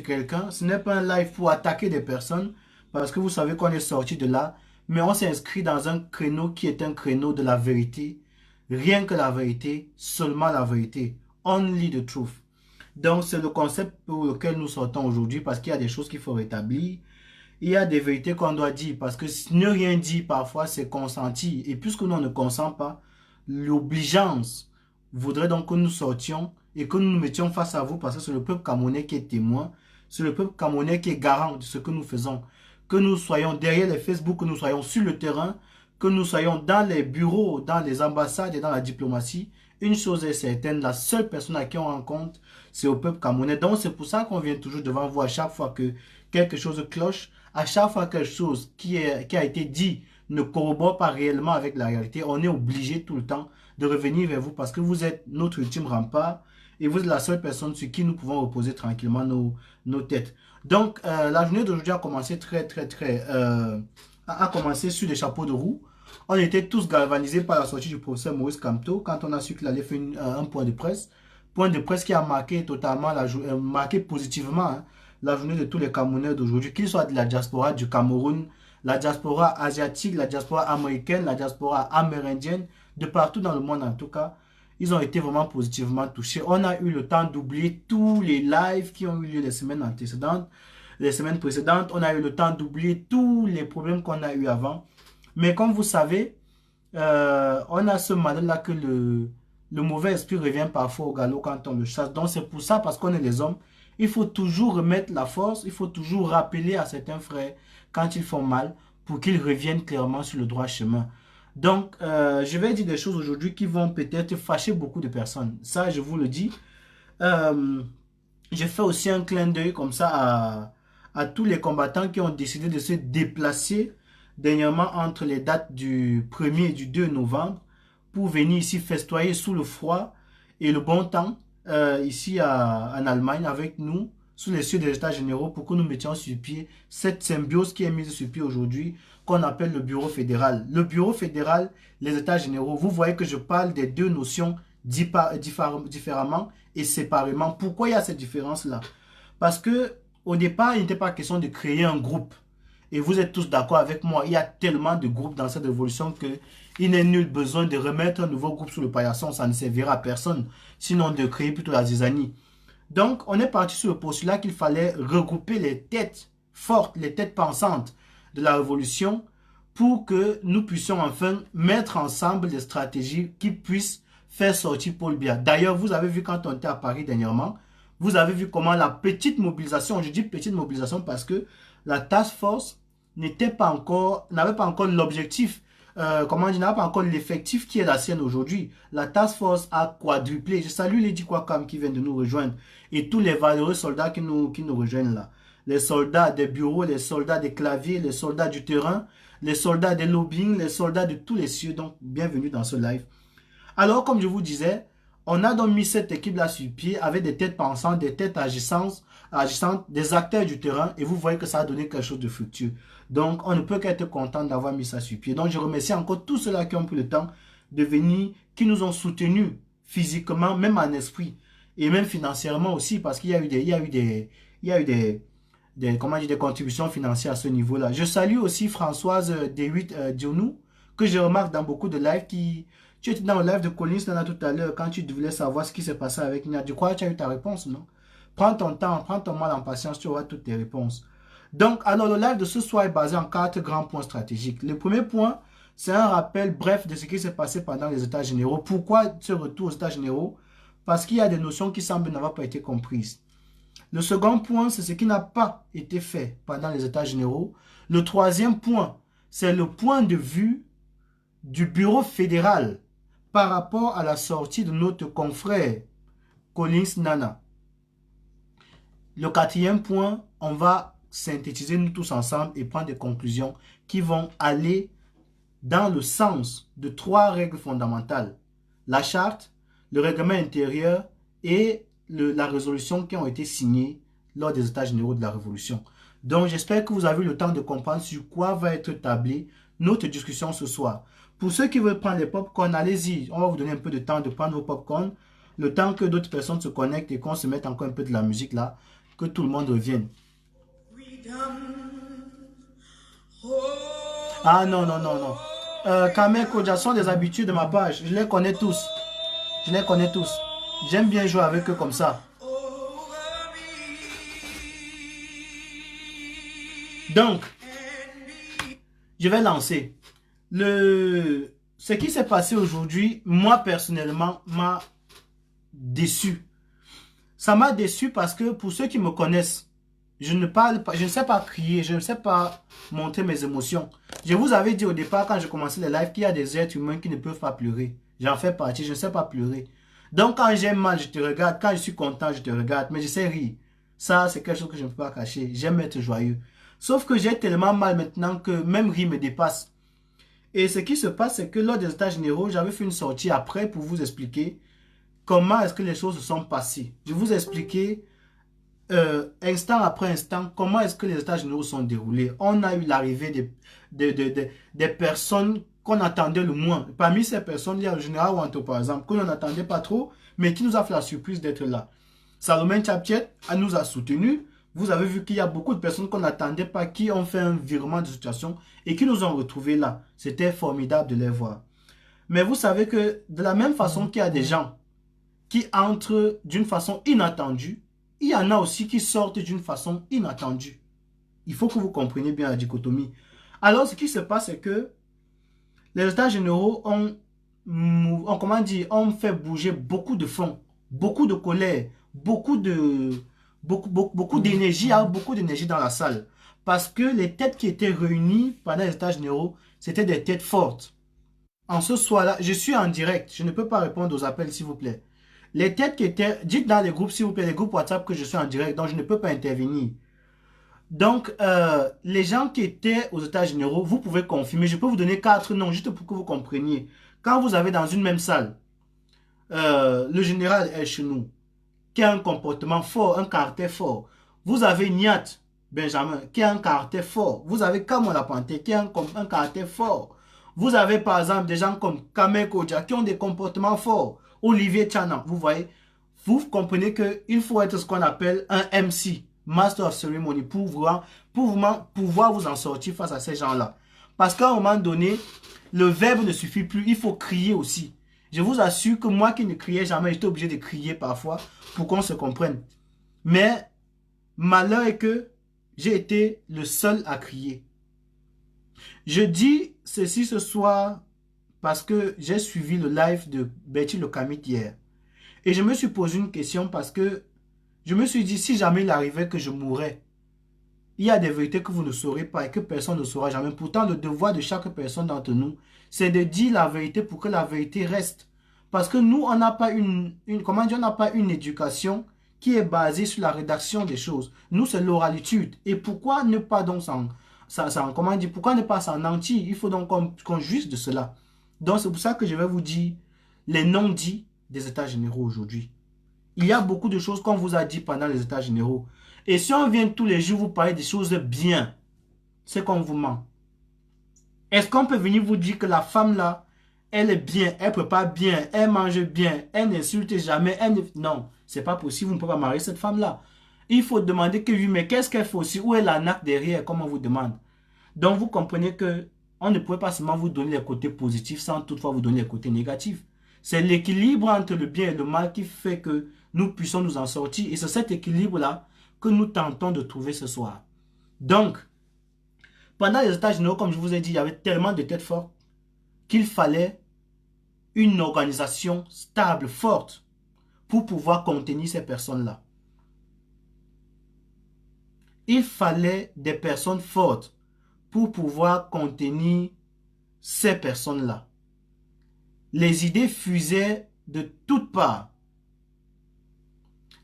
quelqu'un, ce n'est pas un live pour attaquer des personnes, parce que vous savez qu'on est sorti de là, mais on s'est inscrit dans un créneau qui est un créneau de la vérité. Rien que la vérité, seulement la vérité. Only the truth. Donc c'est le concept pour lequel nous sortons aujourd'hui, parce qu'il y a des choses qu'il faut rétablir. Il y a des vérités qu'on doit dire, parce que ne rien dire parfois c'est consentir. Et puisque nous on ne consent pas, l'obligeance voudrait donc que nous sortions et que nous nous mettions face à vous, parce que c'est le peuple camerounais qui est témoin, c'est le peuple camerounais qui est garant de ce que nous faisons. Que nous soyons derrière les Facebook, que nous soyons sur le terrain, que nous soyons dans les bureaux, dans les ambassades et dans la diplomatie, une chose est certaine, la seule personne à qui on rend compte, c'est au peuple camerounais. Donc c'est pour ça qu'on vient toujours devant vous à chaque fois que quelque chose cloche, à chaque fois que quelque chose qui a été dit ne corrobore pas réellement avec la réalité, on est obligé tout le temps de revenir vers vous parce que vous êtes notre ultime rempart et vous êtes la seule personne sur qui nous pouvons reposer tranquillement nos têtes. Donc, la journée d'aujourd'hui a commencé a commencé sur les chapeaux de roue. On était tous galvanisés par la sortie du professeur Maurice Kamto quand on a su qu'il allait faire un point de presse. Point de presse qui a marqué totalement, marqué positivement la journée de tous les Camerounais d'aujourd'hui, qu'ils soient de la diaspora du Cameroun, la diaspora asiatique, la diaspora américaine, la diaspora amérindienne, de partout dans le monde en tout cas. Ils ont été vraiment positivement touchés. On a eu le temps d'oublier tous les lives qui ont eu lieu les semaines antécédentes, les semaines précédentes. On a eu le temps d'oublier tous les problèmes qu'on a eu avant. Mais comme vous savez, on a ce mal-là que le mauvais esprit revient parfois au galop quand on le chasse. Donc c'est pour ça, parce qu'on est les hommes, il faut toujours remettre la force, il faut toujours rappeler à certains frères quand ils font mal pour qu'ils reviennent clairement sur le droit chemin. Donc, je vais dire des choses aujourd'hui qui vont peut-être fâcher beaucoup de personnes. Ça, je vous le dis. Euh, je fais aussi un clin d'œil comme ça à tous les combattants qui ont décidé de se déplacer dernièrement entre les dates du 1er et du 2 novembre pour venir ici festoyer sous le froid et le bon temps ici en Allemagne avec nous sous les cieux des États généraux pour que nous mettions sur pied cette symbiose qui est mise sur pied aujourd'hui qu'on appelle le bureau fédéral. Le bureau fédéral, les États généraux, vous voyez que je parle des deux notions différemment et séparément. Pourquoi il y a cette différence-là? Parce que au départ, il n'était pas question de créer un groupe. Et vous êtes tous d'accord avec moi, il y a tellement de groupes dans cette révolution qu'il n'est nul besoin de remettre un nouveau groupe sous le paillasson, ça ne servira à personne, sinon de créer plutôt la zizanie. Donc, on est parti sur le postulat qu'il fallait regrouper les têtes fortes, les têtes pensantes de la révolution pour que nous puissions enfin mettre ensemble des stratégies qui puissent faire sortir Paul Biya. D'ailleurs, vous avez vu quand on était à Paris dernièrement, vous avez vu comment la petite mobilisation, je dis petite mobilisation parce que la task force n'avait pas encore l'objectif, comment dire, n'avait pas encore l'effectif qui est la sienne aujourd'hui. La task force a quadruplé. Je salue Lady Kwakam qui vient de nous rejoindre et tous les valeureux soldats qui nous rejoignent là. Les soldats des bureaux, les soldats des claviers, les soldats du terrain, les soldats des lobbying, les soldats de tous les cieux. Donc, bienvenue dans ce live. Alors, comme je vous disais, on a donc mis cette équipe-là sur pied avec des têtes pensantes, des têtes agissantes, des acteurs du terrain et vous voyez que ça a donné quelque chose de fructueux. Donc, on ne peut qu'être content d'avoir mis ça sur pied. Donc, je remercie encore tous ceux-là qui ont pris le temps de venir, qui nous ont soutenus physiquement, même en esprit et même financièrement aussi parce qu'il y a eu des contributions financières à ce niveau-là. Je salue aussi Françoise D8 Dionou, que je remarque dans beaucoup de lives qui... Tu étais dans le live de Collins tout à l'heure quand tu voulais savoir ce qui s'est passé avec Nia. Du coup, tu as eu ta réponse, non? Prends ton temps, prends ton mal en patience, tu auras toutes tes réponses. Donc, alors le live de ce soir est basé en 4 grands points stratégiques. Le premier point, c'est un rappel bref de ce qui s'est passé pendant les États généraux. Pourquoi ce retour aux États généraux? Parce qu'il y a des notions qui semblent n'avoir pas été comprises. Le second point, c'est ce qui n'a pas été fait pendant les États généraux. Le troisième point, c'est le point de vue du bureau fédéral par rapport à la sortie de notre confrère Collins Nana. Le quatrième point, on va synthétiser nous tous ensemble et prendre des conclusions qui vont aller dans le sens de 3 règles fondamentales. La charte, le règlement intérieur et la résolution qui ont été signées lors des États généraux de la Révolution. Donc, j'espère que vous avez eu le temps de comprendre sur quoi va être tablée notre discussion ce soir. Pour ceux qui veulent prendre les pop-corn, allez-y. On va vous donner un peu de temps de prendre vos pop-corn. Le temps que d'autres personnes se connectent et qu'on se mette encore un peu de la musique là. que tout le monde revienne. Ah non, non, non, non. Kamel Koja sont des habitués de ma page. Je les connais tous. Je les connais tous. J'aime bien jouer avec eux comme ça. Donc, je vais lancer. Ce qui s'est passé aujourd'hui, moi personnellement, m'a déçu. Ça m'a déçu parce que pour ceux qui me connaissent, je ne parle pas, je ne sais pas crier, je ne sais pas montrer mes émotions. Je vous avais dit au départ quand je commençais les lives qu'il y a des êtres humains qui ne peuvent pas pleurer. J'en fais partie, je ne sais pas pleurer. Donc quand j'ai mal, je te regarde. Quand je suis content, je te regarde. Mais je sais rire. Ça, c'est quelque chose que je ne peux pas cacher. J'aime être joyeux. Sauf que j'ai tellement mal maintenant que même rire me dépasse. Et ce qui se passe, c'est que lors des états généraux, j'avais fait une sortie après pour vous expliquer comment est-ce que les choses se sont passées. Je vous ai expliqué instant après instant comment est-ce que les états généraux sont déroulés. On a eu l'arrivée des personnes qu'on attendait le moins. Parmi ces personnes, il y a le général Wanto par exemple, que l'on n'attendait pas trop, mais qui nous a fait la surprise d'être là. Salomon Tchapchet nous a soutenus. Vous avez vu qu'il y a beaucoup de personnes qu'on n'attendait pas, qui ont fait un virement de situation et qui nous ont retrouvés là. C'était formidable de les voir. Mais vous savez que de la même façon qu'il y a des gens qui entrent d'une façon inattendue, il y en a aussi qui sortent d'une façon inattendue. Il faut que vous compreniez bien la dichotomie. Alors, ce qui se passe, c'est que les états généraux comment dire, ont fait bouger beaucoup de fonds, beaucoup de colère, beaucoup d'énergie, beaucoup d'énergie dans la salle. Parce que les têtes qui étaient réunies pendant les états généraux, c'était des têtes fortes. En ce soir-là, je suis en direct. Je ne peux pas répondre aux appels, s'il vous plaît. Les têtes qui étaient... Dites dans les groupes, s'il vous plaît, les groupes WhatsApp que je suis en direct, donc je ne peux pas intervenir. Donc, les gens qui étaient aux états généraux, vous pouvez confirmer. Je peux vous donner 4 noms, juste pour que vous compreniez. Quand vous avez dans une même salle, le général est chez nous, qui a un comportement fort, un caractère fort. Vous avez Niat Benjamin, qui a un caractère fort. Vous avez Kamon la Panthère, qui a un caractère fort. Vous avez par exemple des gens comme Kamel Koja, qui ont des comportements forts. Olivier Tchana, vous voyez. Vous comprenez qu'il faut être ce qu'on appelle un MC, Master of Ceremony, pour pouvoir vous en sortir face à ces gens-là. Parce qu'à un moment donné, le verbe ne suffit plus, il faut crier aussi. Je vous assure que moi qui ne criais jamais, j'étais obligé de crier parfois pour qu'on se comprenne. Mais malheur est que j'ai été le seul à crier. Je dis ceci ce soir parce que j'ai suivi le live de Betty Le Kamit hier. Et je me suis posé une question parce que je me suis dit, si jamais il arrivait que je mourrais, il y a des vérités que vous ne saurez pas et que personne ne saura jamais. Pourtant, le devoir de chaque personne d'entre nous, c'est de dire la vérité pour que la vérité reste. Parce que nous, on n'a pas comment dire, on n'a pas une éducation qui est basée sur la rédaction des choses. Nous, c'est l'oralitude. Et pourquoi ne pas donc comment dire, pourquoi ne pas s'en mentir? Il faut donc qu'on juge de cela. Donc, c'est pour ça que je vais vous dire les non-dits des états généraux aujourd'hui. Il y a beaucoup de choses qu'on vous a dit pendant les états généraux. Et si on vient tous les jours vous parler des choses bien, c'est qu'on vous ment. Est-ce qu'on peut venir vous dire que la femme là, elle est bien, elle prépare bien, elle mange bien, elle n'insulte jamais, Non, c'est pas possible, vous ne pouvez pas marier cette femme là. Il faut demander que lui, mais qu'est-ce qu'elle fait aussi? Où est l'arnaque derrière, comme on vous demande? Donc vous comprenez que on ne peut pas seulement vous donner les côtés positifs sans toutefois vous donner les côtés négatifs. C'est l'équilibre entre le bien et le mal qui fait que nous puissions nous en sortir. Et c'est cet équilibre-là que nous tentons de trouver ce soir. Donc, pendant les états généraux, comme je vous ai dit, il y avait tellement de têtes fortes qu'il fallait une organisation stable, forte, pour pouvoir contenir ces personnes-là. Il fallait des personnes fortes pour pouvoir contenir ces personnes-là. Les idées fusaient de toutes parts.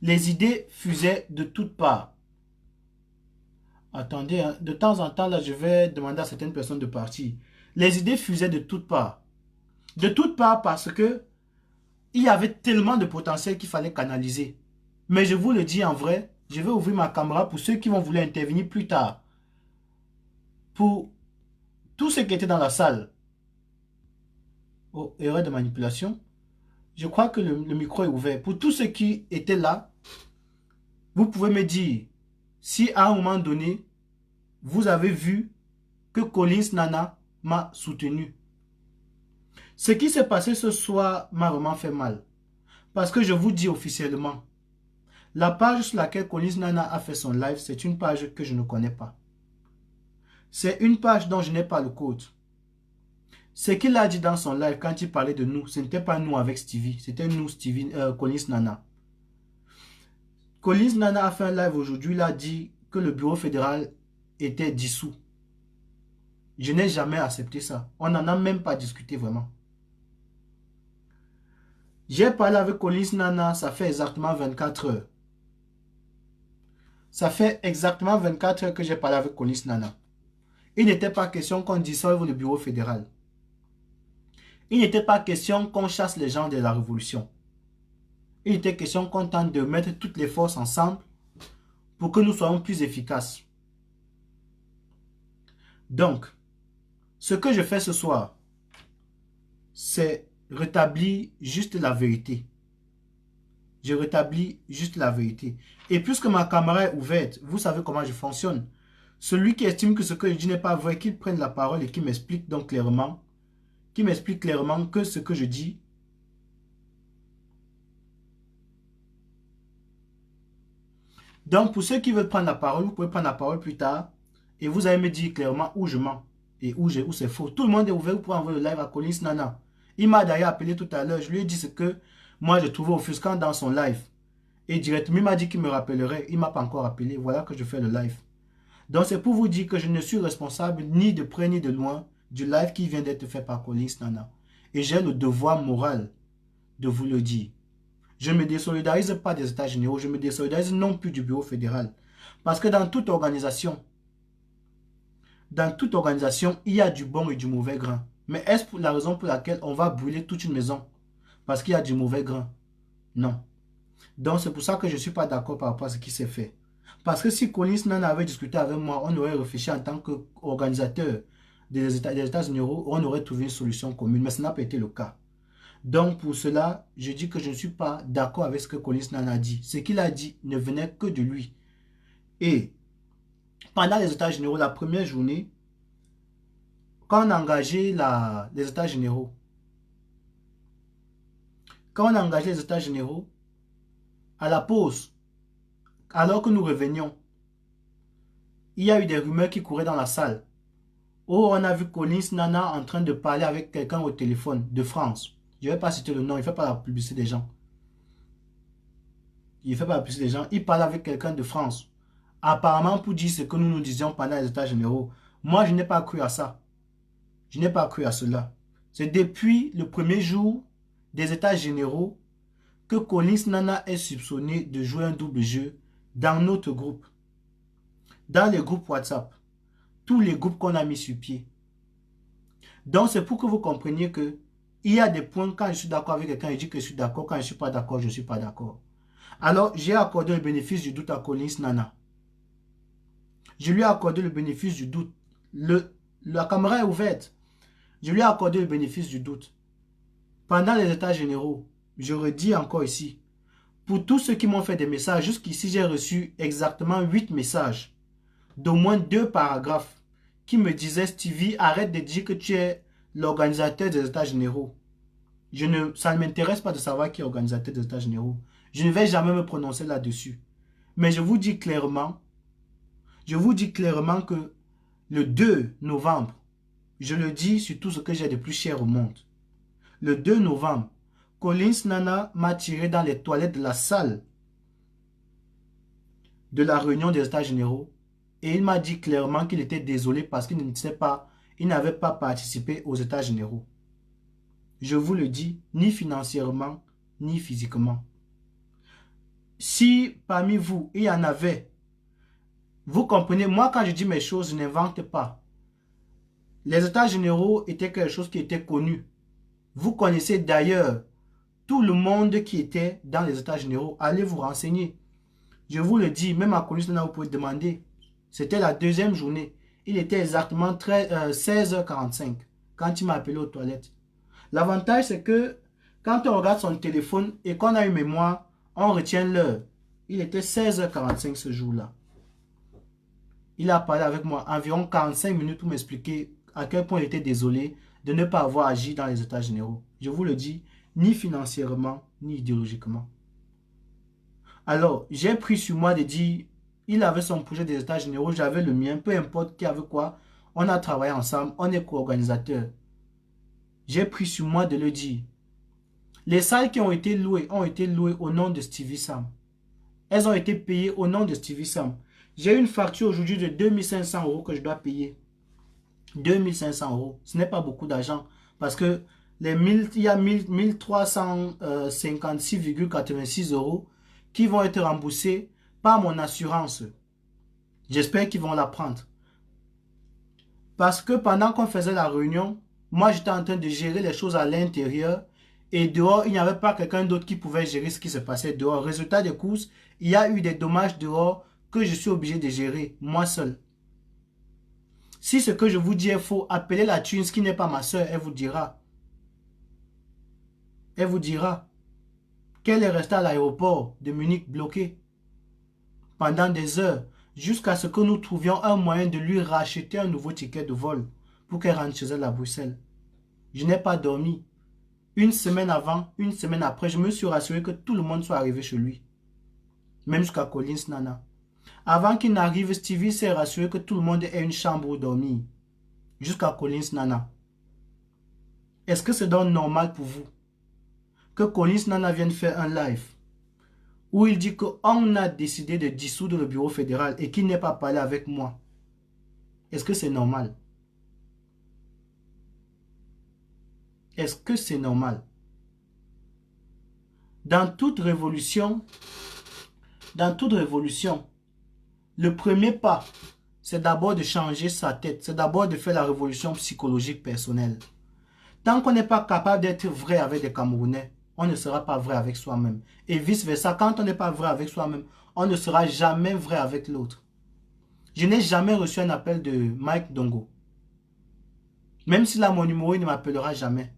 Les idées fusaient de toutes parts. Attendez, hein, de temps en temps, là, je vais demander à certaines personnes de partir. Les idées fusaient de toutes parts. De toutes parts parce que il y avait tellement de potentiel qu'il fallait canaliser. Mais je vous le dis en vrai, je vais ouvrir ma caméra pour ceux qui vont vouloir intervenir plus tard. Pour tous ceux qui étaient dans la salle. Oh, erreur de manipulation. Je crois que le micro est ouvert. Pour tous ceux qui étaient là, Vous pouvez me dire si à un moment donné, vous avez vu que Collins Nana m'a soutenu. Ce qui s'est passé ce soir m'a vraiment fait mal. Parce que je vous dis officiellement, la page sur laquelle Collins Nana a fait son live, c'est une page que je ne connais pas. C'est une page dont je n'ai pas le code. Ce qu'il a dit dans son live quand il parlait de nous, ce n'était pas nous avec Stevie, c'était nous, Stevie, Collins Nana. Collins Nana a fait un live aujourd'hui, il a dit que le bureau fédéral était dissous. Je n'ai jamais accepté ça. On n'en a même pas discuté vraiment. J'ai parlé avec Collins Nana, ça fait exactement 24 heures. Ça fait exactement 24 heures que j'ai parlé avec Collins Nana. Il n'était pas question qu'on dissolve le bureau fédéral. Il n'était pas question qu'on chasse les gens de la révolution. Il était question qu'on tente de mettre toutes les forces ensemble pour que nous soyons plus efficaces. Donc, ce que je fais ce soir, c'est rétablir juste la vérité. Je rétablis juste la vérité. Et puisque ma caméra est ouverte, vous savez comment je fonctionne. Celui qui estime que ce que je dis n'est pas vrai, qu'il prenne la parole et qu'il m'explique donc clairement, que ce que je dis donc, pour ceux qui veulent prendre la parole, vous pouvez prendre la parole plus tard et vous allez me dire clairement où je mens et où c'est faux. Tout le monde est ouvert, vous pouvez envoyer le live à Collins Nana. Il m'a d'ailleurs appelé tout à l'heure, je lui ai dit ce que moi j'ai trouvé offusquant dans son live. Et directement, il m'a dit qu'il me rappellerait, il ne m'a pas encore appelé, voilà que je fais le live. Donc, c'est pour vous dire que je ne suis responsable ni de près ni de loin du live qui vient d'être fait par Collins Nana. Et j'ai le devoir moral de vous le dire. Je ne me désolidarise pas des États généraux, je me désolidarise non plus du bureau fédéral. Parce que dans toute organisation, il y a du bon et du mauvais grain. Mais est-ce pour la raison pour laquelle on va brûler toute une maison? Parce qu'il y a du mauvais grain? Non. Donc c'est pour ça que je ne suis pas d'accord par rapport à ce qui s'est fait. Parce que si Collins Nana avait discuté avec moi, on aurait réfléchi en tant qu'organisateur des États généraux, on aurait trouvé une solution commune. Mais ce n'a pas été le cas. Donc pour cela, je dis que je ne suis pas d'accord avec ce que Collins Nana a dit. Ce qu'il a dit ne venait que de lui. Et pendant les États généraux, la première journée, quand on a engagé les États généraux, à la pause, alors que nous revenions, il y a eu des rumeurs qui couraient dans la salle. Oh, on a vu Collins Nana en train de parler avec quelqu'un au téléphone de France. Je ne vais pas citer le nom, il ne fait pas la publicité des gens. Il parle avec quelqu'un de France. Apparemment pour dire ce que nous nous disions pendant les États généraux. Moi, je n'ai pas cru à ça. Je n'ai pas cru à cela. C'est depuis le premier jour des États généraux que Collins Nana est soupçonné de jouer un double jeu dans notre groupe. Dans les groupes WhatsApp. Tous les groupes qu'on a mis sur pied. Donc, c'est pour que vous compreniez que il y a des points, quand je suis d'accord avec quelqu'un, je dis que je suis d'accord. Quand je ne suis pas d'accord, je ne suis pas d'accord. Alors, j'ai accordé le bénéfice du doute à Collins Nana. Je lui ai accordé le bénéfice du doute. La caméra est ouverte. Je lui ai accordé le bénéfice du doute. Pendant les États généraux, je redis encore ici, pour tous ceux qui m'ont fait des messages, jusqu'ici j'ai reçu exactement 8 messages, d'au moins 2 paragraphes, qui me disaient: Stevie, arrête de dire que tu es l'organisateur des États généraux. Ça ne m'intéresse pas de savoir qui est l'organisateur des États généraux. Je ne vais jamais me prononcer là-dessus. Mais je vous dis clairement que le 2 novembre, je le dis sur tout ce que j'ai de plus cher au monde. Le 2 novembre, Collins Nana m'a tiré dans les toilettes de la salle de la réunion des États généraux et il m'a dit clairement qu'il était désolé parce qu'il n'avait pas participé aux États généraux. Je vous le dis, ni financièrement, ni physiquement. Si parmi vous, il y en avait, vous comprenez, moi quand je dis mes choses, je n'invente pas. Les États généraux étaient quelque chose qui était connu. Vous connaissez d'ailleurs tout le monde qui était dans les États généraux. Allez vous renseigner. Je vous le dis, même à Collins Nana, vous pouvez demander. C'était la deuxième journée. Il était exactement 16h45 quand il m'a appelé aux toilettes. L'avantage, c'est que quand on regarde son téléphone et qu'on a une mémoire, on retient l'heure. Il était 16h45 ce jour-là. Il a parlé avec moi environ 45 minutes pour m'expliquer à quel point il était désolé de ne pas avoir agi dans les états généraux. Je vous le dis, ni financièrement, ni idéologiquement. Alors, j'ai pris sur moi de dire, il avait son projet des états généraux, j'avais le mien, peu importe qui avait quoi, on a travaillé ensemble, on est co-organisateurs. J'ai pris sur moi de le dire. Les salles qui ont été louées au nom de Stevie Sam. Elles ont été payées au nom de Stevie Sam. J'ai une facture aujourd'hui de 2500 € que je dois payer. 2500 €. Ce n'est pas beaucoup d'argent. Parce que il y a 1356,86 € qui vont être remboursés par mon assurance. J'espère qu'ils vont la prendre. Parce que pendant qu'on faisait la réunion, moi j'étais en train de gérer les choses à l'intérieur. Et dehors, il n'y avait pas quelqu'un d'autre qui pouvait gérer ce qui se passait dehors. Résultat des courses, il y a eu des dommages dehors que je suis obligé de gérer, moi seul. Si ce que je vous dis est faux, appelez la Tunes qui n'est pas ma soeur, elle vous dira. Elle vous dira qu'elle est restée à l'aéroport de Munich bloquée pendant des heures jusqu'à ce que nous trouvions un moyen de lui racheter un nouveau ticket de vol pour qu'elle rentre chez elle à Bruxelles. Je n'ai pas dormi. Une semaine avant, une semaine après, je me suis rassuré que tout le monde soit arrivé chez lui. Même jusqu'à Collins Nana. Avant qu'il n'arrive, Stevie s'est rassuré que tout le monde ait une chambre où dormir. Jusqu'à Collins Nana. Est-ce que c'est donc normal pour vous que Collins Nana vienne faire un live où il dit qu'on a décidé de dissoudre le bureau fédéral et qu'il n'ait pas parlé avec moi? Est-ce que c'est normal? Est-ce que c'est normal? Dans toute révolution, le premier pas, c'est d'abord de changer sa tête. C'est d'abord de faire la révolution psychologique personnelle. Tant qu'on n'est pas capable d'être vrai avec des Camerounais, on ne sera pas vrai avec soi-même. Et vice-versa, quand on n'est pas vrai avec soi-même, on ne sera jamais vrai avec l'autre. Je n'ai jamais reçu un appel de Mike Dongo. Même s'il a mon numéro, il ne m'appellera jamais.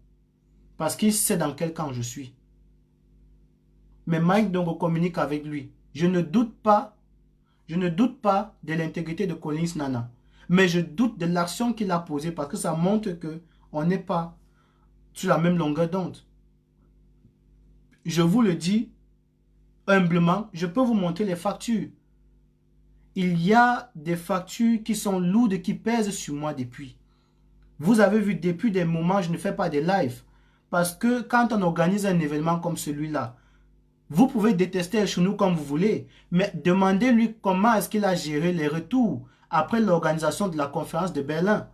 Parce qu'il sait dans quel camp je suis. Mais Mike Dongo communique avec lui. Je ne doute pas de l'intégrité de Collins Nana. Mais je doute de l'action qu'il a posée parce que ça montre qu'on n'est pas sur la même longueur d'onde. Je vous le dis humblement, je peux vous montrer les factures. Il y a des factures qui sont lourdes, qui pèsent sur moi depuis. Vous avez vu, depuis des moments, je ne fais pas de live. Parce que quand on organise un événement comme celui-là, vous pouvez détester El Chenou comme vous voulez, mais demandez-lui comment est-ce qu'il a géré les retours après l'organisation de la conférence de Berlin.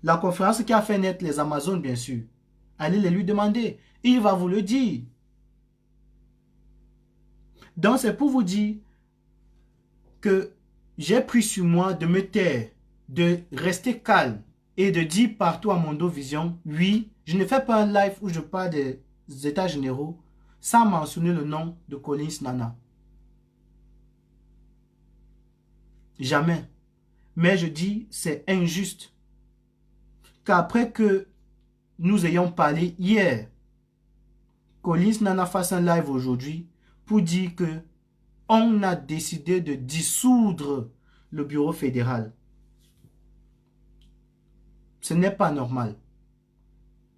La conférence qui a fait naître les Amazones, bien sûr. Allez les lui demander. Il va vous le dire. Donc, c'est pour vous dire que j'ai pris sur moi de me taire, de rester calme et de dire partout à Mondo Vision, oui, je ne fais pas un live où je parle des états généraux sans mentionner le nom de Collins Nana. Jamais. Mais je dis, c'est injuste qu'après que nous ayons parlé hier, Collins Nana fasse un live aujourd'hui pour dire que on a décidé de dissoudre le bureau fédéral. Ce n'est pas normal.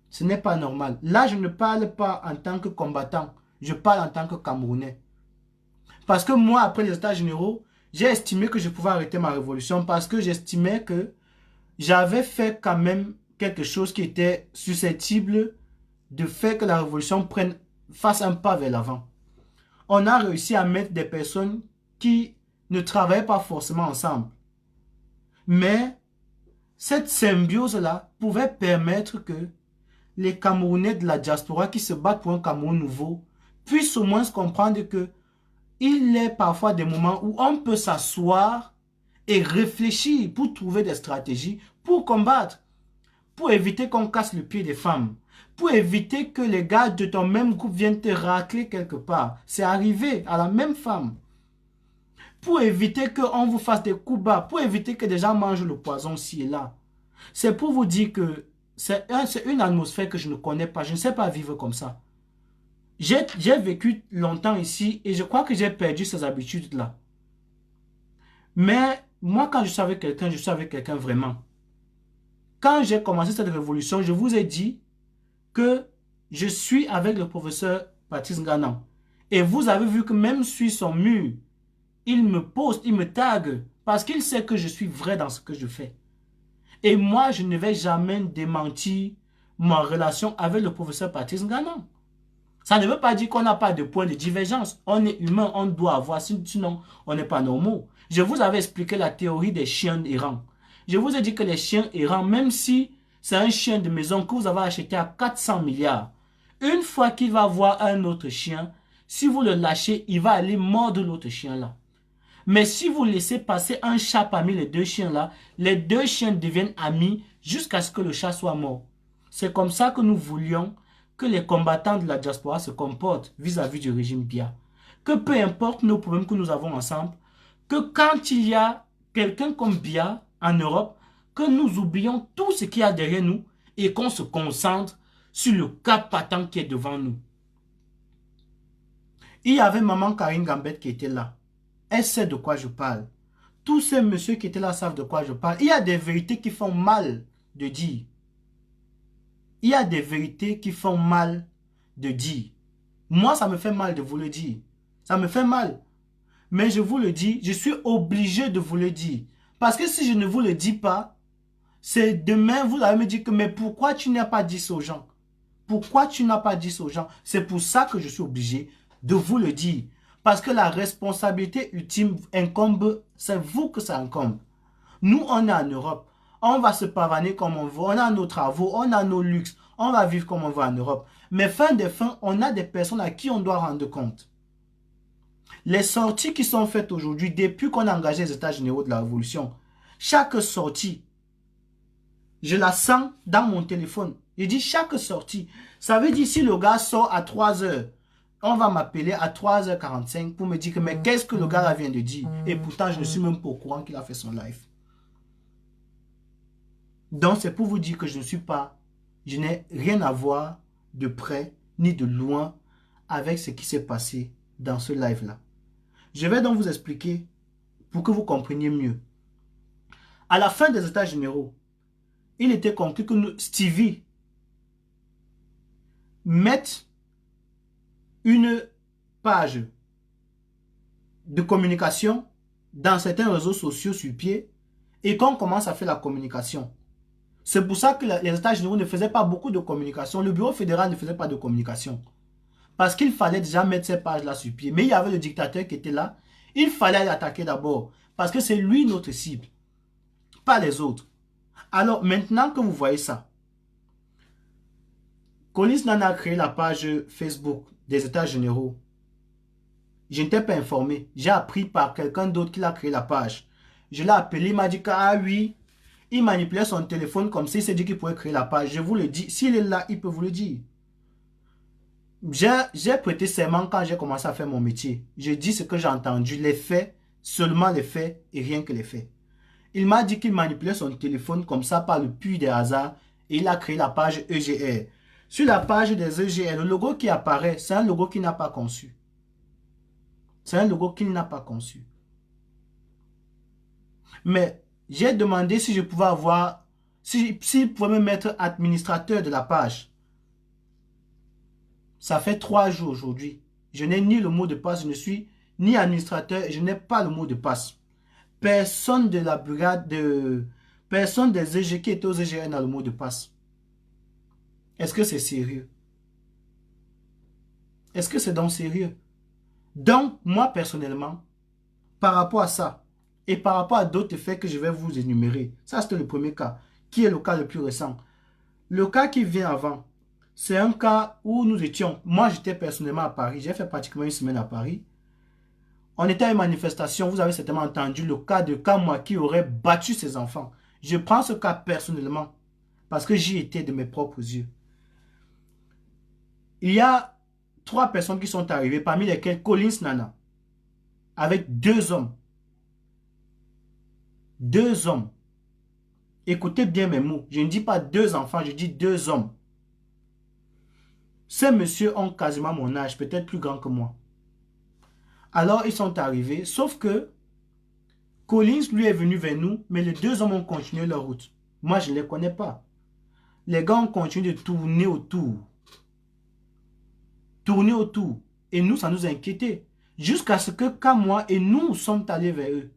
Ce n'est pas normal. Là, je ne parle pas en tant que combattant. Je parle en tant que Camerounais. Parce que moi, après les états généraux, j'ai estimé que je pouvais arrêter ma révolution parce que j'estimais que j'avais fait quand même quelque chose qui était susceptible de faire que la révolution fasse un pas vers l'avant. On a réussi à mettre des personnes qui ne travaillaient pas forcément ensemble. Mais cette symbiose-là pouvait permettre que les Camerounais de la diaspora qui se battent pour un Cameroun nouveau puissent au moins comprendre que il est parfois des moments où on peut s'asseoir et réfléchir pour trouver des stratégies pour combattre, pour éviter qu'on casse le pied des femmes, pour éviter que les gars de ton même groupe viennent te racler quelque part. C'est arrivé à la même femme. Pour éviter qu'on vous fasse des coups bas, pour éviter que des gens mangent le poison ci et là. C'est pour vous dire que c'est une atmosphère que je ne connais pas. Je ne sais pas vivre comme ça. J'ai vécu longtemps ici et je crois que j'ai perdu ces habitudes-là. Mais moi, quand je suis avec quelqu'un, je suis avec quelqu'un vraiment. Quand j'ai commencé cette révolution, je vous ai dit que je suis avec le professeur Patrice Nganan. Et vous avez vu que même sur son mur, il me poste, il me tague, parce qu'il sait que je suis vrai dans ce que je fais. Et moi, je ne vais jamais démentir ma relation avec le professeur Patrice Nganan. Ça ne veut pas dire qu'on n'a pas de point de divergence. On est humain, on doit avoir, sinon on n'est pas normaux. Je vous avais expliqué la théorie des chiens errants. Je vous ai dit que les chiens errants, même si c'est un chien de maison que vous avez acheté à 400 milliards, une fois qu'il va voir un autre chien, si vous le lâchez, il va aller mordre l'autre chien là. Mais si vous laissez passer un chat parmi les deux chiens là, les deux chiens deviennent amis jusqu'à ce que le chat soit mort. C'est comme ça que nous voulions que les combattants de la diaspora se comportent vis-à-vis du régime Biya. Que peu importe nos problèmes que nous avons ensemble, que quand il y a quelqu'un comme Biya en Europe, que nous oublions tout ce qu'il y a derrière nous et qu'on se concentre sur le cas patent qui est devant nous. Il y avait maman Karine Gambette qui était là. Elle sait de quoi je parle. Tous ces messieurs qui étaient là savent de quoi je parle. Il y a des vérités qui font mal de dire. Il y a des vérités qui font mal de dire. Moi, ça me fait mal de vous le dire. Ça me fait mal. Mais je vous le dis, je suis obligé de vous le dire. Parce que si je ne vous le dis pas, c'est demain, vous allez me dire que mais pourquoi tu n'as pas dit ça aux gens? Pourquoi tu n'as pas dit ça aux gens? C'est pour ça que je suis obligé de vous le dire. Parce que la responsabilité ultime incombe, c'est vous que ça incombe. Nous, on est en Europe. On va se pavaner comme on veut. On a nos travaux, on a nos luxes. On va vivre comme on veut en Europe. Mais fin des fins, on a des personnes à qui on doit rendre compte. Les sorties qui sont faites aujourd'hui, depuis qu'on a engagé les États généraux de la Révolution, chaque sortie, je la sens dans mon téléphone. Je dis chaque sortie. Ça veut dire si le gars sort à 3 heures, on va m'appeler à 3h45 pour me dire que mais qu'est-ce que le gars là vient de dire? Et pourtant, je ne suis même pas au courant qu'il a fait son live. Donc, c'est pour vous dire que je n'ai rien à voir de près ni de loin avec ce qui s'est passé dans ce live-là. Je vais donc vous expliquer pour que vous compreniez mieux. À la fin des États généraux, il était conclu que Stevie mette une page de communication dans certains réseaux sociaux sur pied et qu'on commence à faire la communication. C'est pour ça que les États généraux ne faisaient pas beaucoup de communication. Le bureau fédéral ne faisait pas de communication. Parce qu'il fallait déjà mettre ces pages-là sur pied. Mais il y avait le dictateur qui était là. Il fallait l'attaquer d'abord. Parce que c'est lui notre cible. Pas les autres. Alors maintenant que vous voyez ça, Collins Nana a créé la page Facebook des États généraux. Je n'étais pas informé. J'ai appris par quelqu'un d'autre qu'il a créé la page. Je l'ai appelé, il m'a dit que ah oui, il manipulait son téléphone comme s'il s'est dit qu'il pouvait créer la page. Je vous le dis, s'il est là, il peut vous le dire. J'ai prêté serment quand j'ai commencé à faire mon métier. Je dis ce que j'ai entendu, les faits, seulement les faits et rien que les faits. Il m'a dit qu'il manipulait son téléphone comme ça par le puits des hasards et il a créé la page EGR. Sur la page des EGR, le logo qui apparaît, c'est un logo qu'il n'a pas conçu. C'est un logo qu'il n'a pas conçu. Mais j'ai demandé si je pouvais avoir, s'il pouvait me mettre administrateur de la page. Ça fait 3 jours aujourd'hui. Je n'ai ni le mot de passe, je ne suis ni administrateur et je n'ai pas le mot de passe. Personne de la brigade personne des EG qui était aux EGN n'a le mot de passe. Est-ce que c'est sérieux? Est-ce que c'est donc sérieux? Donc, moi personnellement, par rapport à ça, et par rapport à d'autres faits que je vais vous énumérer, ça c'était le premier cas, qui est le cas le plus récent. Le cas qui vient avant, c'est un cas où nous étions, moi j'étais personnellement à Paris, j'ai fait pratiquement une semaine à Paris. On était à une manifestation, vous avez certainement entendu le cas de Kamwa qui aurait battu ses enfants. Je prends ce cas personnellement, parce que j'y étais de mes propres yeux. Il y a 3 personnes qui sont arrivées, parmi lesquelles Collins Nana, avec 2 hommes. 2 hommes. Écoutez bien mes mots. Je ne dis pas 2 enfants, je dis 2 hommes. Ces messieurs ont quasiment mon âge, peut-être plus grand que moi. Alors, ils sont arrivés, sauf que Collins, lui, est venu vers nous, mais les deux hommes ont continué leur route. Moi, je ne les connais pas. Les gars ont continué de tourner autour. Tourner autour. Et nous, ça nous a inquiétés. Jusqu'à ce que, quand moi et nous sommes allés vers eux,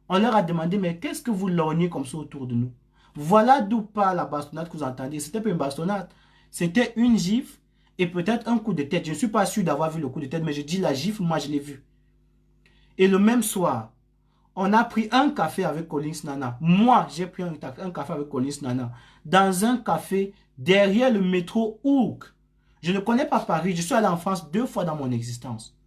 on leur a demandé, mais qu'est-ce que vous lorgnez comme ça autour de nous? Voilà d'où part la bastonnade que vous entendez. C'était pas une bastonnade. C'était une gifle et peut-être un coup de tête. Je ne suis pas sûr d'avoir vu le coup de tête, mais je dis la gifle, moi je l'ai vu. Et le même soir, on a pris un café avec Collins Nana. Moi, j'ai pris un café avec Collins Nana. Dans un café derrière le métro Ourcq. Je ne connais pas Paris. Je suis allé en France 2 fois dans mon existence.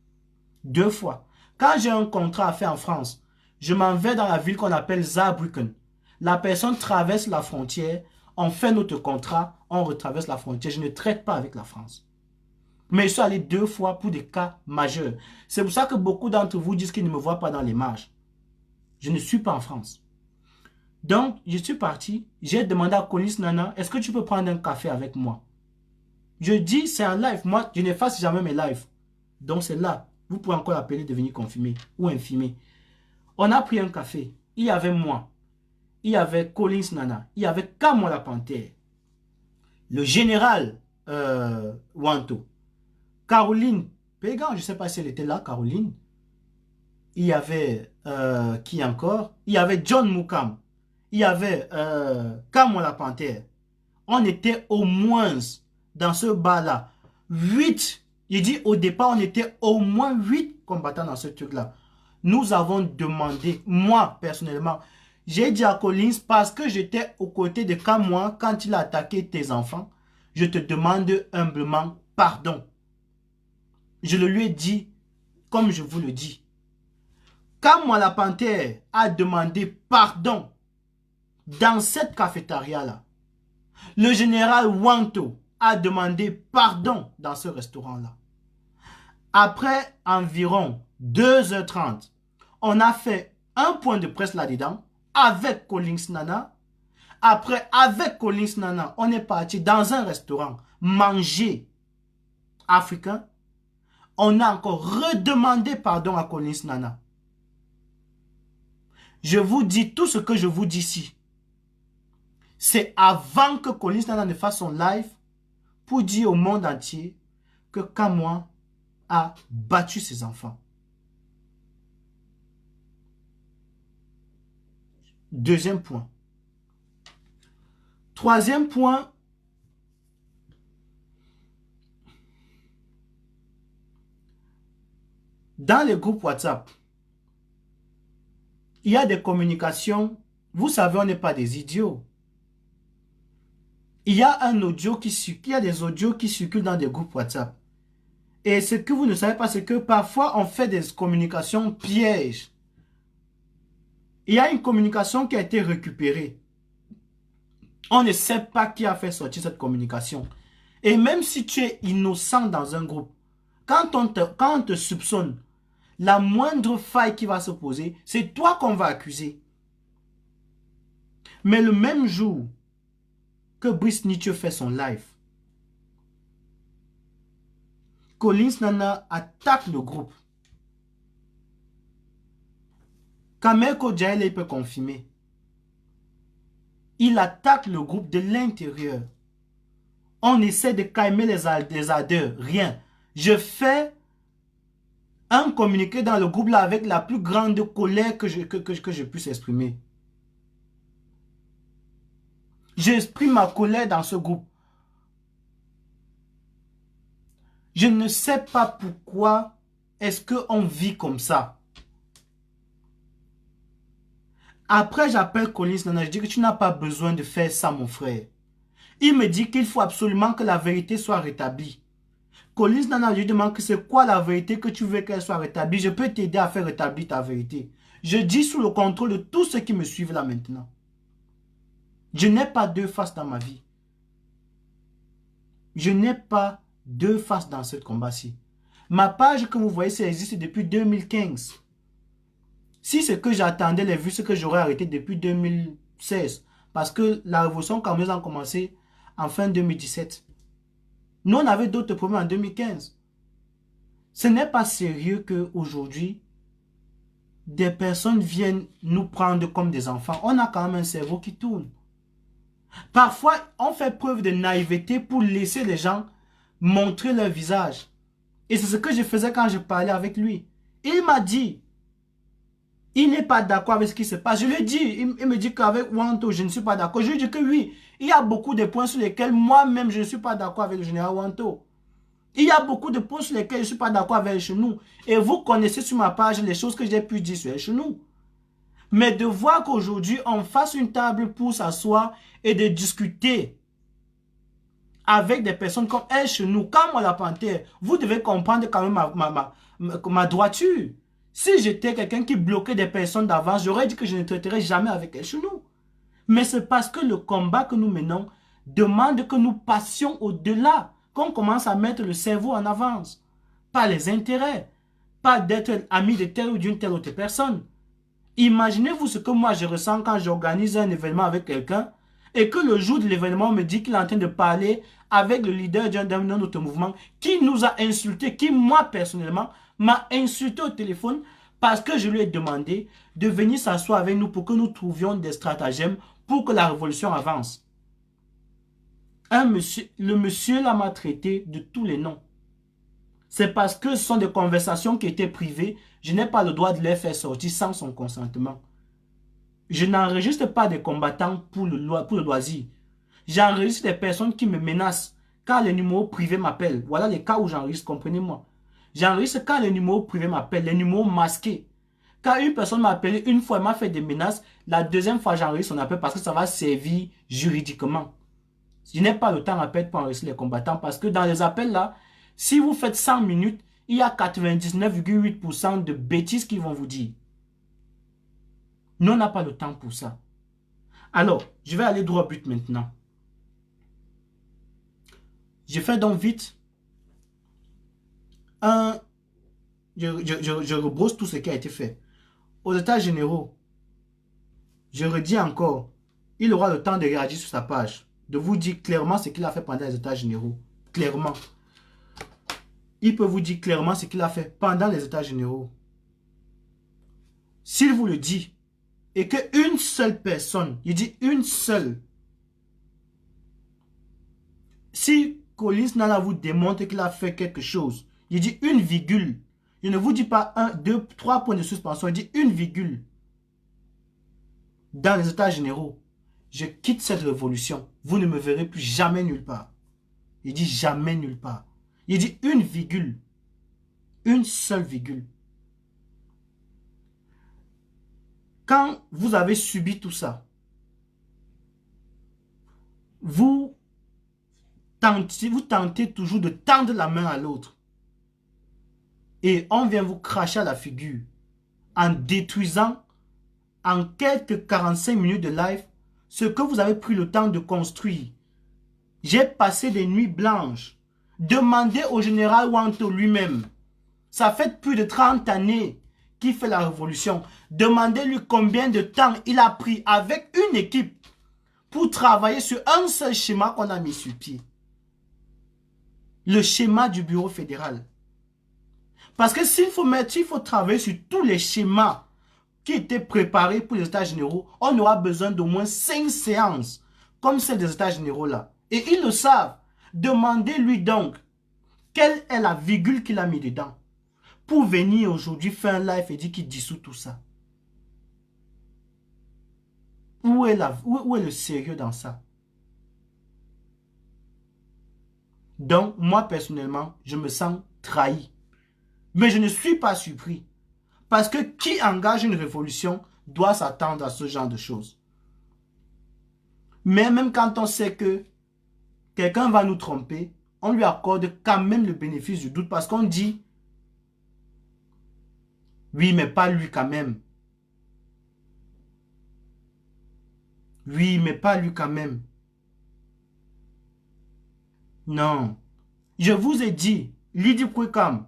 2 fois. Quand j'ai un contrat à faire en France, je m'en vais dans la ville qu'on appelle Saarbrücken. La personne traverse la frontière, on fait notre contrat, on retraverse la frontière. Je ne traite pas avec la France. Mais je suis allé 2 fois pour des cas majeurs. C'est pour ça que beaucoup d'entre vous disent qu'ils ne me voient pas dans les marges. Je ne suis pas en France. Donc, je suis parti. J'ai demandé à Collins Nana, est-ce que tu peux prendre un café avec moi? Je dis, c'est un live. Moi, je n'efface jamais mes lives. Donc, c'est là. Vous pouvez encore appeler de venir confirmer ou infirmer. On a pris un café. Il y avait moi. Il y avait Collins Nana. Il y avait Kamo la Panthère. Le général Wanto. Caroline Pégan, je ne sais pas si elle était là, Caroline. Il y avait, qui encore? Il y avait John Moukam. Il y avait Kamo la Panthère. On était au moins dans ce bar-là. 8. Il dit au départ, on était au moins 8 combattants dans ce truc-là. Nous avons demandé, moi personnellement, j'ai dit à Collins, parce que j'étais aux côtés de Kamwa quand il a attaqué tes enfants, je te demande humblement pardon. Je le lui ai dit, comme je vous le dis. Kamwa la Panthère a demandé pardon dans cette cafétéria-là. Le général Wanto a demandé pardon dans ce restaurant-là. Après environ 2h30, on a fait un point de presse là-dedans avec Collins Nana. Après, avec Collins Nana, on est parti dans un restaurant manger africain. On a encore redemandé pardon à Collins Nana. Je vous dis tout ce que je vous dis ici. C'est avant que Collins Nana ne fasse son live pour dire au monde entier que Kamwa a battu ses enfants. Deuxième point. Troisième point. Dans les groupes WhatsApp, il y a des communications. Vous savez, on n'est pas des idiots. Il y a un audio qui circule, il y a des audios qui circulent dans des groupes WhatsApp. Et ce que vous ne savez pas, c'est que parfois on fait des communications pièges. Il y a une communication qui a été récupérée. On ne sait pas qui a fait sortir cette communication. Et même si tu es innocent dans un groupe, quand on te soupçonne, la moindre faille qui va se poser, c'est toi qu'on va accuser. Mais le même jour que Brice Nietzsche fait son live, Collins Nana attaque le groupe. Kameko Djaele peut confirmer. Il attaque le groupe de l'intérieur. On essaie de calmer les ardeurs. Rien. Je fais un communiqué dans le groupe là avec la plus grande colère que je puisse exprimer. J'exprime ma colère dans ce groupe. Je ne sais pas pourquoi est-ce qu'on vit comme ça. Après, j'appelle Collins Nana, je dis que tu n'as pas besoin de faire ça, mon frère. Il me dit qu'il faut absolument que la vérité soit rétablie. Collins Nana, je lui demande que c'est quoi la vérité que tu veux qu'elle soit rétablie. Je peux t'aider à faire rétablir ta vérité. Je dis sous le contrôle de tous ceux qui me suivent là maintenant. Je n'ai pas deux faces dans ma vie. Je n'ai pas deux faces dans ce combat-ci. Ma page que vous voyez, ça existe depuis 2015. Si c'est que j'attendais les vues, c'est que j'aurais arrêté depuis 2016. Parce que la révolution camerounaise a commencé en fin 2017. Nous, on avait d'autres problèmes en 2015. Ce n'est pas sérieux qu'aujourd'hui, des personnes viennent nous prendre comme des enfants. On a quand même un cerveau qui tourne. Parfois, on fait preuve de naïveté pour laisser les gens montrer leur visage. Et c'est ce que je faisais quand je parlais avec lui. Il m'a dit, il n'est pas d'accord avec ce qui se passe. Je lui ai dit, il me dit qu'avec Wanto, je ne suis pas d'accord. Je lui ai dit que oui, il y a beaucoup de points sur lesquels moi-même, je ne suis pas d'accord avec le général Wanto. Il y a beaucoup de points sur lesquels je ne suis pas d'accord avec chez nous. Et vous connaissez sur ma page les choses que j'ai pu dire sur chez nous. Mais de voir qu'aujourd'hui, on fasse une table pour s'asseoir et de discuter avec des personnes comme elle chez nous, comme moi la panthère, vous devez comprendre quand même ma droiture. Si j'étais quelqu'un qui bloquait des personnes d'avance, j'aurais dit que je ne traiterais jamais avec elle chez nous. Mais c'est parce que le combat que nous menons demande que nous passions au-delà, qu'on commence à mettre le cerveau en avance. Pas les intérêts, pas d'être ami de telle ou d'une telle autre personne. Imaginez-vous ce que moi je ressens quand j'organise un événement avec quelqu'un et que le jour de l'événement, on me dit qu'il est en train de parler avec le leader d'un autre mouvement qui nous a insultés, qui moi personnellement m'a insulté au téléphone parce que je lui ai demandé de venir s'asseoir avec nous pour que nous trouvions des stratagèmes pour que la révolution avance. Le monsieur là m'a traité de tous les noms. C'est parce que ce sont des conversations qui étaient privées, je n'ai pas le droit de les faire sortir sans son consentement. Je n'enregistre pas des combattants pour le loisir. J'enregistre des personnes qui me menacent quand les numéros privés m'appellent. Voilà les cas où j'enregistre, comprenez-moi. J'enregistre quand les numéros privés m'appellent, les numéros masqués. Quand une personne m'a appelé une fois, elle m'a fait des menaces, la deuxième fois j'enregistre son appel parce que ça va servir juridiquement. Je n'ai pas le temps à perdre pour enregistrer les combattants parce que dans les appels là, si vous faites 100 minutes, il y a 99,8% de bêtises qu'ils vont vous dire. Nous, on n'a pas le temps pour ça. Alors, je vais aller droit au but maintenant. Je fais donc vite je rebrousse tout ce qui a été fait. Aux états généraux, je redis encore, il aura le temps de réagir sur sa page, de vous dire clairement ce qu'il a fait pendant les états généraux. Clairement. Il peut vous dire clairement ce qu'il a fait pendant les états généraux. S'il vous le dit, et qu'une seule personne, il dit une seule, si Collins Nana vous démontre qu'il a fait quelque chose, il dit une virgule, il ne vous dit pas 1, 2, 3 points de suspension, il dit une virgule. Dans les états généraux, je quitte cette révolution, vous ne me verrez plus jamais nulle part. Il dit jamais nulle part. Il dit une virgule, une seule virgule. Quand vous avez subi tout ça, vous tentez toujours de tendre la main à l'autre. Et on vient vous cracher à la figure en détruisant en quelques 45 minutes de live ce que vous avez pris le temps de construire. J'ai passé des nuits blanches. Demandez au général Wanto lui-même. Ça fait plus de 30 années qu'il fait la révolution. Demandez-lui combien de temps il a pris avec une équipe pour travailler sur un seul schéma qu'on a mis sur pied. Le schéma du bureau fédéral. Parce que s'il faut travailler sur tous les schémas qui étaient préparés pour les états généraux, on aura besoin d'au moins 5 séances comme celle des états généraux là. Et ils le savent. Demandez-lui donc quelle est la virgule qu'il a mis dedans pour venir aujourd'hui faire un live et dire qu'il dissout tout ça. Où est le sérieux dans ça? Donc, moi personnellement, je me sens trahi. Mais je ne suis pas surpris. Parce que qui engage une révolution doit s'attendre à ce genre de choses. Mais même quand on sait que quelqu'un va nous tromper, on lui accorde quand même le bénéfice du doute parce qu'on dit oui, mais pas lui quand même. Oui, mais pas lui quand même. Non. Je vous ai dit, Lydie Kwekam,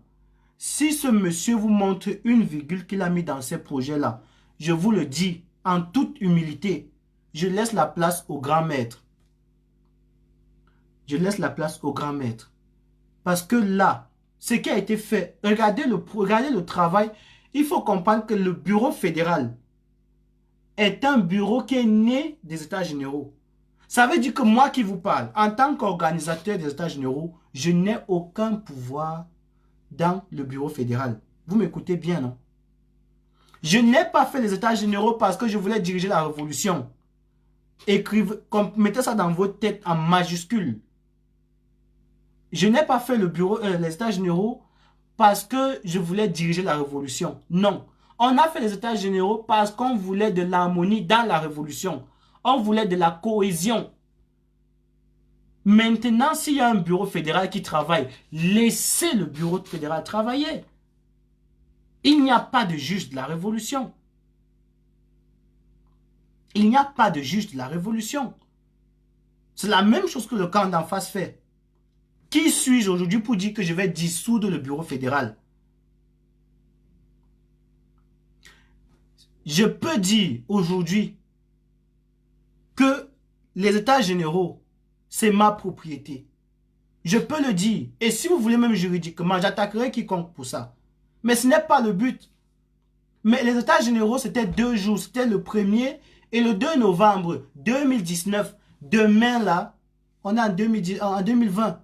si ce monsieur vous montre une virgule qu'il a mis dans ces projets-là, je vous le dis en toute humilité, je laisse la place au grand maître. Je laisse la place au grand maître. Parce que là, ce qui a été fait, regardez le travail. Il faut comprendre que le bureau fédéral est un bureau qui est né des États généraux. Ça veut dire que moi qui vous parle, en tant qu'organisateur des États généraux, je n'ai aucun pouvoir dans le bureau fédéral. Vous m'écoutez bien, non? Je n'ai pas fait les États généraux parce que je voulais diriger la révolution. Mettez ça dans vos têtes en majuscule. Je n'ai pas fait les États généraux parce que je voulais diriger la révolution. Non. On a fait les États généraux parce qu'on voulait de l'harmonie dans la révolution. On voulait de la cohésion. Maintenant, s'il y a un bureau fédéral qui travaille, laissez le bureau fédéral travailler. Il n'y a pas de juge de la révolution. Il n'y a pas de juge de la révolution. C'est la même chose que le camp d'en face fait. Qui suis-je aujourd'hui pour dire que je vais dissoudre le bureau fédéral? Je peux dire aujourd'hui que les États généraux, c'est ma propriété. Je peux le dire. Et si vous voulez même juridiquement, j'attaquerai quiconque pour ça. Mais ce n'est pas le but. Mais les États généraux, c'était 2 jours. C'était le 1er et le 2 novembre 2019. Demain, là, on est en 2020.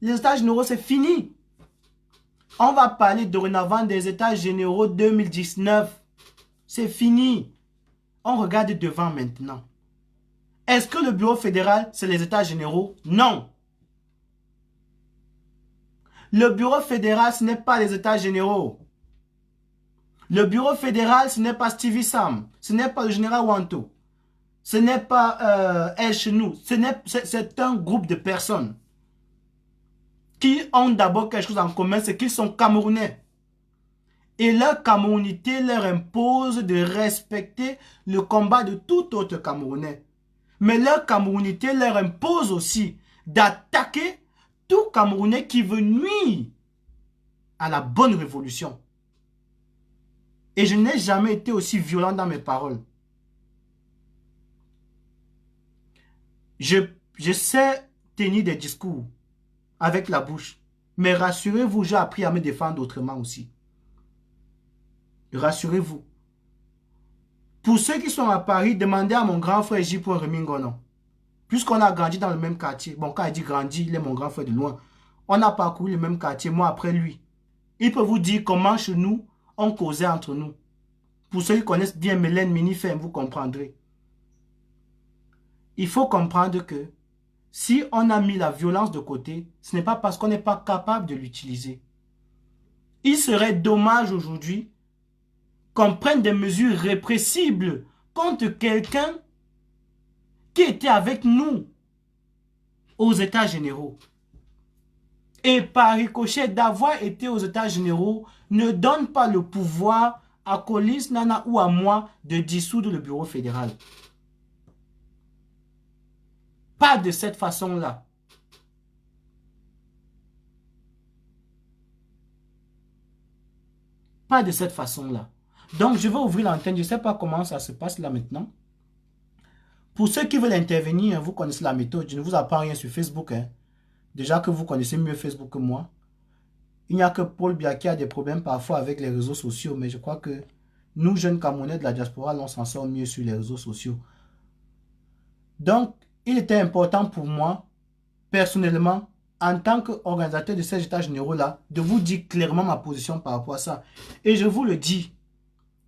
Les États généraux, c'est fini. On va parler dorénavant des États généraux 2019. C'est fini. On regarde devant maintenant. Est-ce que le bureau fédéral, c'est les États généraux? Non. Le bureau fédéral, ce n'est pas les États généraux. Le bureau fédéral, ce n'est pas Stevie Sam. Ce n'est pas le général Wanto. Ce n'est pas El Chenou. C'est un groupe de personnes qui ont d'abord quelque chose en commun, c'est qu'ils sont Camerounais. Et leur camerounité leur impose de respecter le combat de tout autre Camerounais. Mais leur camerounité leur impose aussi d'attaquer tout Camerounais qui veut nuire à la bonne révolution. Et je n'ai jamais été aussi violent dans mes paroles. Je sais tenir des discours avec la bouche. Mais rassurez-vous, j'ai appris à me défendre autrement aussi. Rassurez-vous. Pour ceux qui sont à Paris, demandez à mon grand frère J. Remingono. Puisqu'on a grandi dans le même quartier. Bon, quand il dit grandi, il est mon grand frère de loin. On a parcouru le même quartier, moi après lui. Il peut vous dire comment chez nous, on causait entre nous. Pour ceux qui connaissent bien Mélène Minifem, vous comprendrez. Il faut comprendre que si on a mis la violence de côté, ce n'est pas parce qu'on n'est pas capable de l'utiliser. Il serait dommage aujourd'hui qu'on prenne des mesures répressibles contre quelqu'un qui était avec nous aux États généraux. Et par ricochet, d'avoir été aux États généraux ne donne pas le pouvoir à Collins Nana ou à moi de dissoudre le bureau fédéral. Pas de cette façon-là. Pas de cette façon-là. Donc, je vais ouvrir l'antenne. Je ne sais pas comment ça se passe là maintenant. Pour ceux qui veulent intervenir, vous connaissez la méthode. Je ne vous apprends rien sur Facebook. Déjà que vous connaissez mieux Facebook que moi. Il n'y a que Paul Biya qui a des problèmes parfois avec les réseaux sociaux. Mais je crois que nous, jeunes Camerounais de la diaspora, on s'en sort mieux sur les réseaux sociaux. Donc, il était important pour moi, personnellement, en tant qu'organisateur de ces états généraux-là, de vous dire clairement ma position par rapport à ça. Et je vous le dis,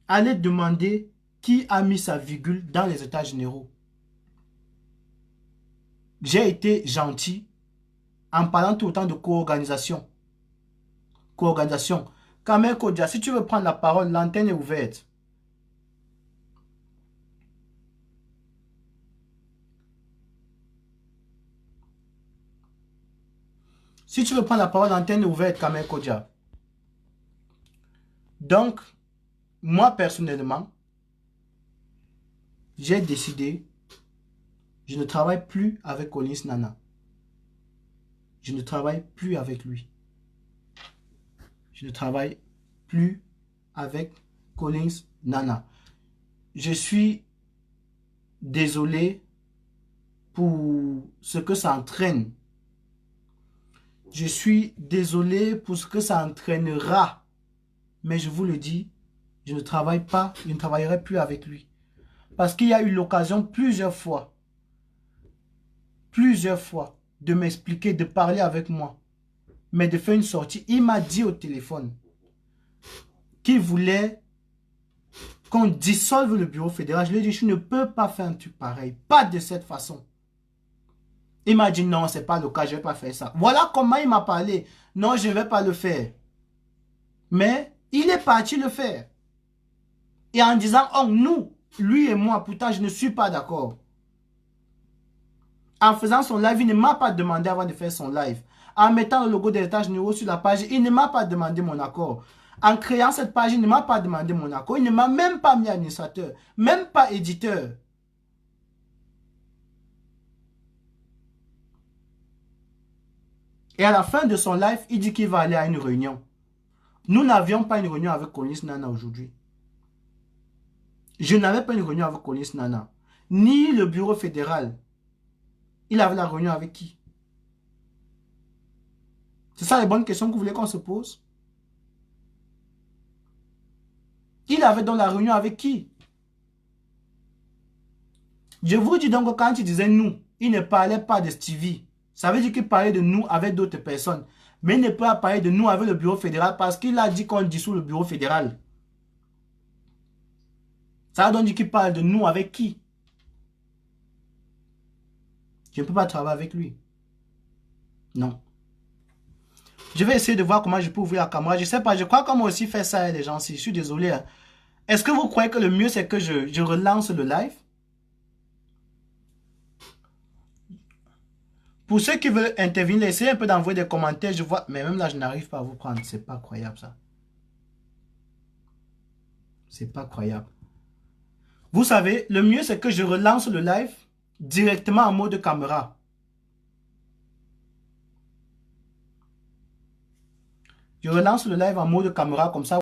allez demander qui a mis sa virgule dans les états généraux. J'ai été gentil en parlant tout le temps de co-organisation. Co-organisation. Kamel Kodia, si tu veux prendre la parole, l'antenne est ouverte. Si tu veux prendre la parole, l'antenne est ouverte, Kamel Kodia. Donc, moi personnellement, j'ai décidé, je ne travaille plus avec Collins Nana. Je ne travaille plus avec lui. Je ne travaille plus avec Collins Nana. Je suis désolé pour ce que ça entraîne. Je suis désolé pour ce que ça entraînera. Mais je vous le dis, je ne travaille pas, je ne travaillerai plus avec lui. Parce qu'il y a eu l'occasion plusieurs fois, de m'expliquer, de parler avec moi. Mais de faire une sortie, il m'a dit au téléphone qu'il voulait qu'on dissolve le bureau fédéral. Je lui ai dit, je ne peux pas faire un truc pareil. Pas de cette façon. Il m'a dit, non, c'est pas le cas, je ne vais pas faire ça. Voilà comment il m'a parlé. Non, je ne vais pas le faire. Mais il est parti le faire. Et en disant, oh, nous, lui et moi, pourtant, je ne suis pas d'accord. En faisant son live, il ne m'a pas demandé avant de faire son live. En mettant le logo des États-Unis sur la page, il ne m'a pas demandé mon accord. En créant cette page, il ne m'a pas demandé mon accord. Il ne m'a même pas mis administrateur, même pas éditeur. Et à la fin de son live, il dit qu'il va aller à une réunion. Nous n'avions pas une réunion avec Collins Nana aujourd'hui. Je n'avais pas une réunion avec Collins Nana. Ni le bureau fédéral. Il avait la réunion avec qui? C'est ça les bonnes questions que vous voulez qu'on se pose? Il avait donc la réunion avec qui? Je vous dis donc que quand il disait nous, il ne parlait pas de Stevie. Ça veut dire qu'il parlait de nous avec d'autres personnes. Mais il ne peut pas parler de nous avec le bureau fédéral parce qu'il a dit qu'on dissout le bureau fédéral. Ça veut donc dire qu'il parle de nous avec qui? Je ne peux pas travailler avec lui. Non. Je vais essayer de voir comment je peux ouvrir la caméra. Je ne sais pas, je crois qu'on m'a aussi fait ça, les gens. Je suis désolé. Hein. Est-ce que vous croyez que le mieux, c'est que je relance le live? Pour ceux qui veulent intervenir, essayez un peu d'envoyer des commentaires. Je vois, mais même là, je n'arrive pas à vous prendre. C'est pas croyable, ça. C'est pas croyable. Vous savez, le mieux, c'est que je relance le live directement en mode caméra. Je relance le live en mode caméra, comme ça.